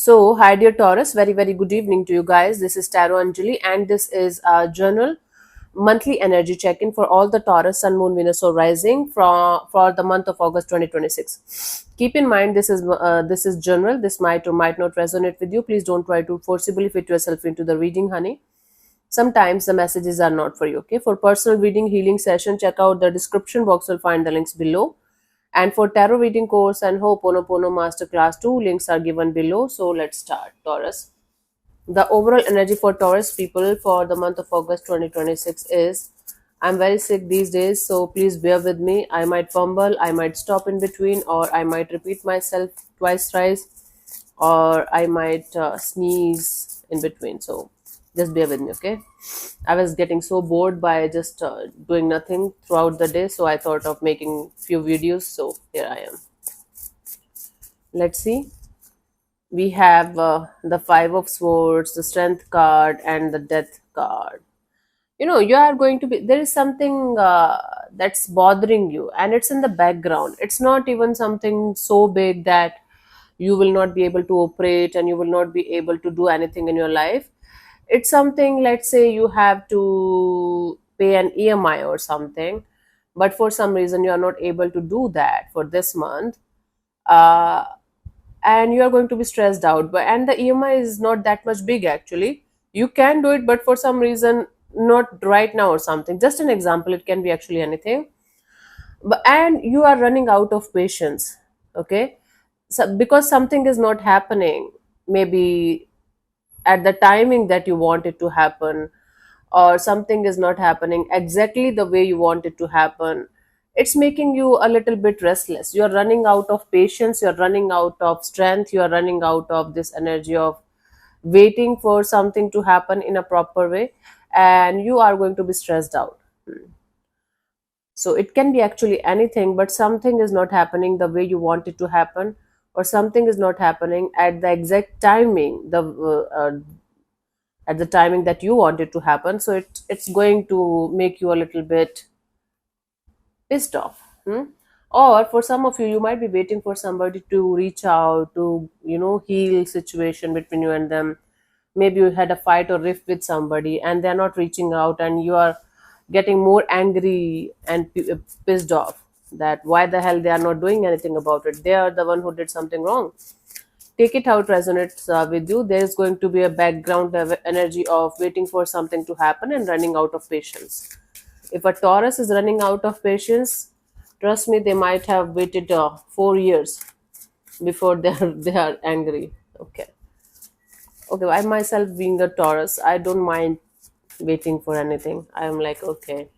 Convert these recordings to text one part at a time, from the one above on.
So, hi dear Taurus, very good evening to you guys. This is Tarot Anjali, and this is a journal monthly energy check-in for all the Taurus, Sun, Moon, Venus, or Rising for the month of August 2026. Keep in mind this is general. This might or might not resonate with you. Please don't try to forcibly fit yourself into the reading, honey. Sometimes the messages are not for you. Okay, for personal reading healing session, check out the description box. You'll find the links below. And for tarot reading course and Ho'oponopono masterclass, two links are given below. So let's start, Taurus. The overall energy for Taurus people for the month of August 2026 is I'm very sick these days, so please bear with me. I might fumble, I might stop in between, or I might repeat myself twice, thrice, or I might sneeze in between. So just bear with me, okay? I was getting so bored by just doing nothing throughout the day, so I thought of making few videos. So here I am. Let's see. We have the Five of Swords, the Strength card, and the Death card. You are going to be there is something that's bothering you, and it's in the background. It's not even something so big that you will not be able to operate and you will not be able to do anything in your life. It's something, let's say you have to pay an EMI or something, but for some reason you are not able to do that for this month. uh, and you are going to be stressed out, and the EMI is not that much big actually. You can do it, but for some reason not right now or something. Just an example, it can be actually anything. And you are running out of patience. Okay, so because something is not happening, maybe at the timing that you want it to happen, or something is not happening exactly the way you want it to happen, it's making you a little bit restless. You're running out of patience, you're running out of strength, you're running out of this energy of waiting for something to happen in a proper way, and you are going to be stressed out. So it can be actually anything, but something is not happening the way you want it to happen, or something is not happening at the exact timing, at the timing that you want it to happen. So it's going to make you a little bit pissed off. Or for some of you, you might be waiting for somebody to reach out to heal situation between you and them. Maybe you had a fight or rift with somebody and they're not reaching out, and you are getting more angry and pissed off that why the hell they are not doing anything about it. They are the one who did something wrong. Take it how it resonates with you. There is going to be a background energy of waiting for something to happen and running out of patience. If a Taurus is running out of patience, trust me, they might have waited 4 years before they are angry. Okay. Okay. I myself being a Taurus, I don't mind waiting for anything. I'm like, okay,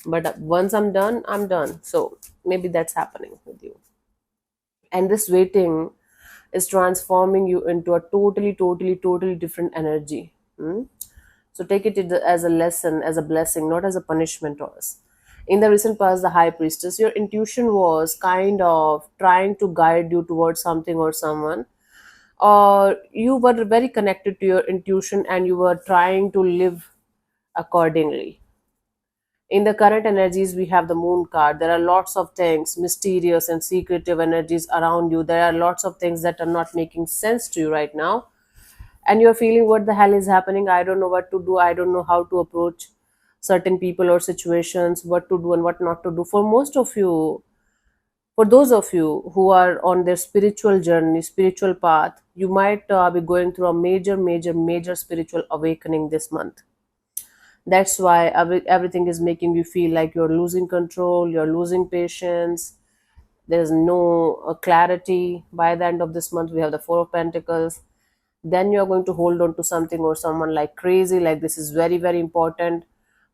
but once I'm done, I'm done. So maybe that's happening with you. And this waiting is transforming you into a totally different energy. So take it as a lesson, as a blessing, not as a punishment to us. In the recent past, the High Priestess, your intuition was kind of trying to guide you towards something or someone, or you were very connected to your intuition and you were trying to live accordingly. In the current energies, we have the Moon card. There are lots of things, mysterious and secretive energies around you. There are lots of things that are not making sense to you right now, and you're feeling, what the hell is happening? I don't know what to do. I don't know how to approach certain people or situations, what to do and what not to do. For most of you, for those of you who are on their spiritual journey, spiritual path, you might be going through a major spiritual awakening this month. That's why everything is making you feel like you're losing control, you're losing patience. There's no clarity. By the end of this month, we have the Four of Pentacles. Then you're going to hold on to something or someone like crazy, like this is very important.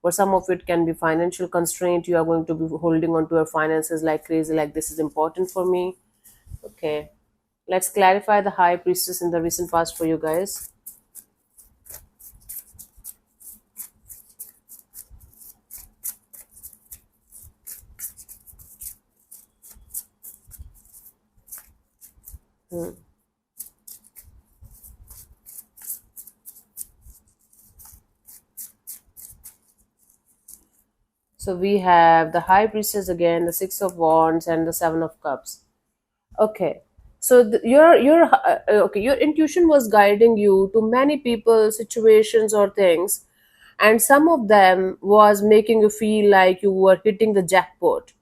For some of it can be financial constraint. You are going to be holding on to your finances like crazy, like this is important for me. Okay, let's clarify the High Priestess in the recent past for you guys. Hmm. So we have the High Priestess again, the Six of Wands, and the Seven of Cups. Okay, So okay, your intuition was guiding you to many people, situations, or things, and some of them was making you feel like you were hitting the jackpot,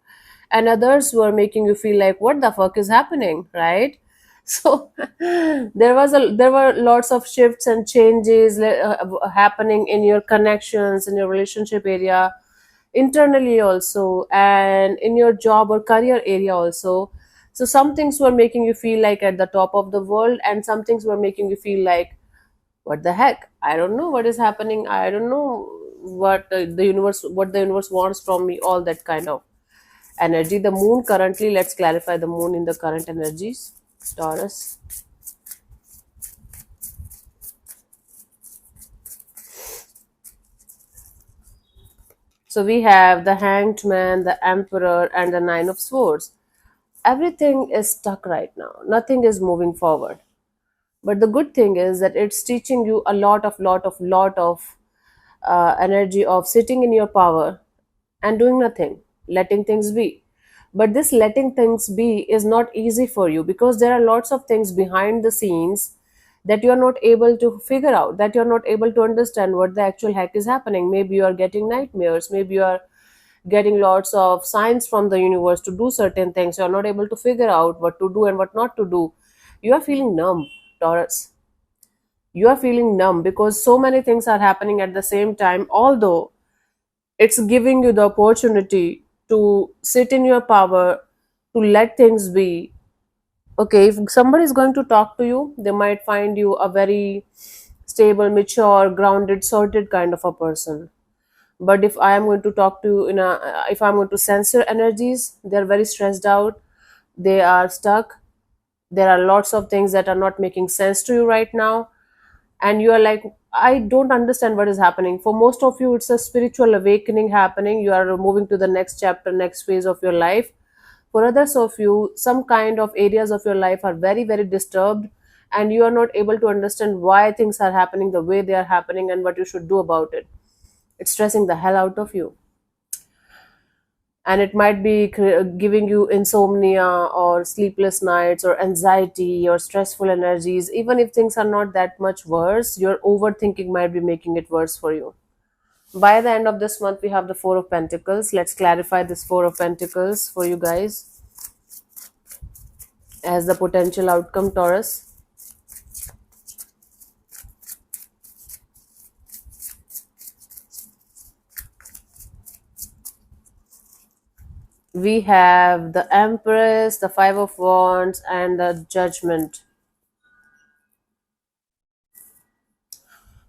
and others were making you feel like what the fuck is happening, right? So there were lots of shifts and changes happening in your connections, in your relationship area, internally also, and in your job or career area also. So some things were making you feel like at the top of the world, and some things were making you feel like what the heck, I don't know what is happening, I don't know what the universe wants from me, all that kind of energy. The moon currently, let's clarify the moon in the current energies, Taurus. So we have the hanged man, the emperor, and the nine of swords. Everything is stuck right now, nothing is moving forward. But the good thing is that it's teaching you a lot of energy of sitting in your power and doing nothing, letting things be. But this letting things be is not easy for you because there are lots of things behind the scenes that you're not able to figure out, that you're not able to understand what the actual heck is happening. Maybe you are getting nightmares, maybe you are getting lots of signs from the universe to do certain things. You're not able to figure out what to do and what not to do. You are feeling numb, Taurus. You are feeling numb because so many things are happening at the same time, although it's giving you the opportunity to sit in your power, to let things be. Okay, if somebody is going to talk to you, they might find you a very stable, mature, grounded, sorted kind of a person. But if I am going to talk to you if I'm going to sense your energies, they're very stressed out, they are stuck, there are lots of things that are not making sense to you right now, and you are like, I don't understand what is happening. For most of you, it's a spiritual awakening happening, you are moving to the next chapter, next phase of your life. For others of you, some kind of areas of your life are very, very disturbed, and you are not able to understand why things are happening the way they are happening and what you should do about it. It's stressing the hell out of you. And it might be giving you insomnia or sleepless nights or anxiety or stressful energies. Even if things are not that much worse, your overthinking might be making it worse for you. By the end of this month, we have the Four of Pentacles. Let's clarify this Four of Pentacles for you guys as the potential outcome, Taurus. We have the Empress, the Five of Wands, and the Judgment.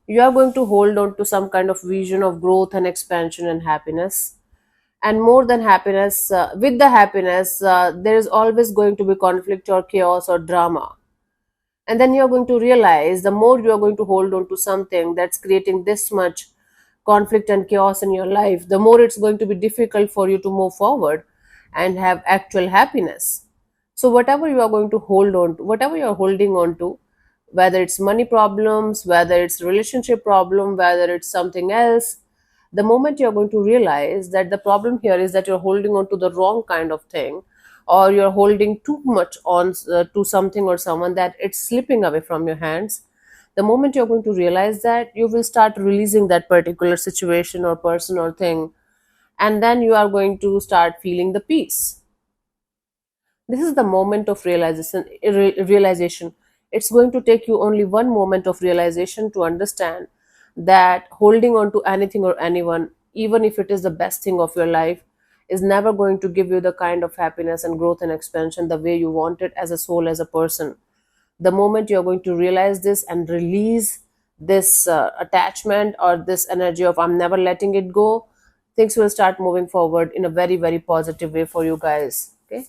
You are going to hold on to some kind of vision of growth and expansion and happiness. And more than happiness, with the happiness, there is always going to be conflict or chaos or drama. And then you're going to realize the more you are going to hold on to something that's creating this much conflict and chaos in your life, the more it's going to be difficult for you to move forward and have actual happiness. So whatever you are going to hold on to, whatever you are holding on to, whether it's money problems, whether it's relationship problem, whether it's something else, the moment you're going to realize that the problem here is that you're holding on to the wrong kind of thing, or you're holding too much on to something or someone, that it's slipping away from your hands, the moment you're going to realize that, you will start releasing that particular situation or person or thing, and then you are going to start feeling the peace. This is the moment of realization. It's going to take you only one moment of realization to understand that holding on to anything or anyone, even if it is the best thing of your life, is never going to give you the kind of happiness and growth and expansion the way you want it as a soul, as a person. The moment you're going to realize this and release this attachment or this energy of I'm never letting it go, things will start moving forward in a very, very positive way for you guys. Okay,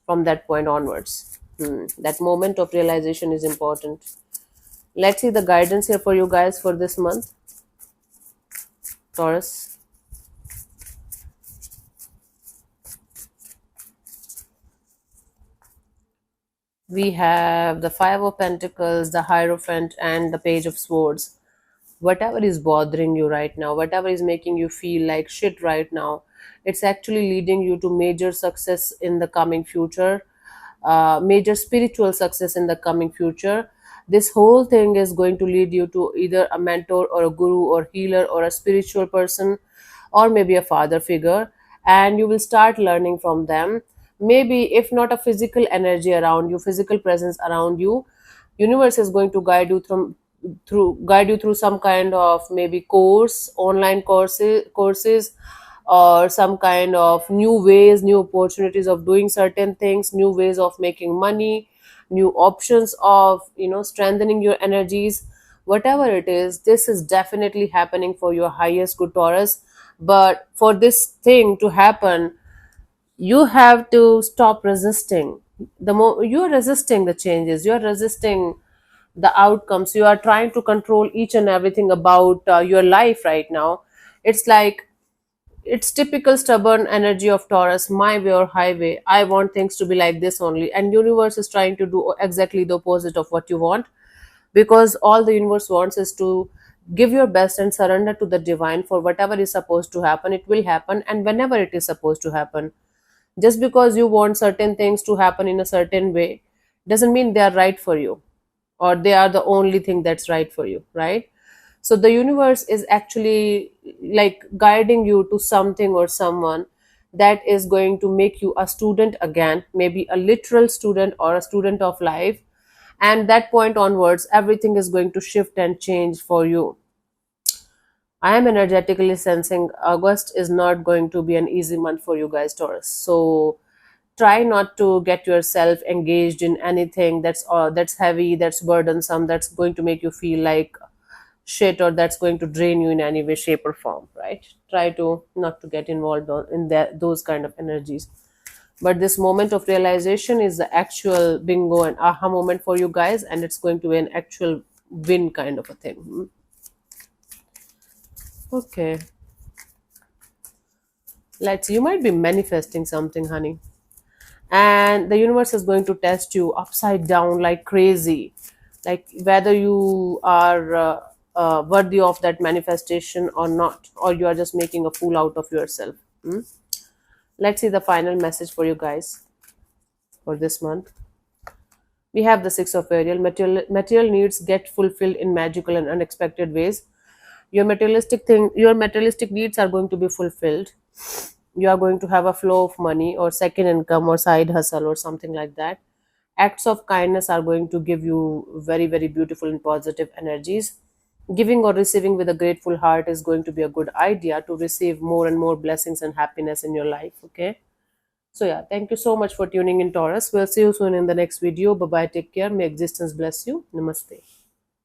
from that point onwards. That moment of realization is important. Let's see the guidance here for you guys for this month, Taurus. We have the Five of Pentacles, the Hierophant, and the Page of Swords. Whatever is bothering you right now, whatever is making you feel like shit right now, it's actually leading you to major success in the coming future. major spiritual success in the coming future. This whole thing is going to lead you to either a mentor or a guru or healer or a spiritual person, or maybe a father figure, and you will start learning from them. Maybe if not a physical energy around you, physical presence around you, universe is going to guide you through some kind of maybe online courses, or some kind of new ways, new opportunities of doing certain things, new ways of making money, new options of strengthening your energies. Whatever it is, this is definitely happening for your highest good, Taurus. But for this thing to happen, you have to stop resisting. The more you are resisting the changes, you are resisting the outcomes, you are trying to control each and everything about your life right now. It's like, it's typical stubborn energy of Taurus, my way or highway. I want things to be like this only, and universe is trying to do exactly the opposite of what you want, because all the universe wants is to give your best and surrender to the divine. For whatever is supposed to happen, it will happen, and whenever it is supposed to happen. Just because you want certain things to happen in a certain way doesn't mean they are right for you, or they are the only thing that's right for you, right? So the universe is actually like guiding you to something or someone that is going to make you a student again, maybe a literal student or a student of life. And that point onwards, everything is going to shift and change for you. I am energetically sensing August is not going to be an easy month for you guys, Taurus. So try not to get yourself engaged in anything that's heavy, that's burdensome, that's going to make you feel like shit, or that's going to drain you in any way, shape, or form. Right? Try to not to get involved in those kind of energies. But this moment of realization is the actual bingo and aha moment for you guys, and it's going to be an actual win kind of a thing. Okay, let's. You might be manifesting something, honey, and the universe is going to test you upside down like crazy, like whether you are worthy of that manifestation or not, or you are just making a fool out of yourself. Hmm? Let's see the final message for you guys for this month. We have the Six of Ariel. Material needs get fulfilled in magical and unexpected ways. Your materialistic needs are going to be fulfilled. You are going to have a flow of money or second income or side hustle or something like that. Acts of kindness are going to give you very, very beautiful and positive energies. Giving or receiving with a grateful heart is going to be a good idea to receive more and more blessings and happiness in your life. Okay. So, yeah, thank you so much for tuning in, Taurus. We'll see you soon in the next video. Bye bye. Take care. May existence bless you. Namaste.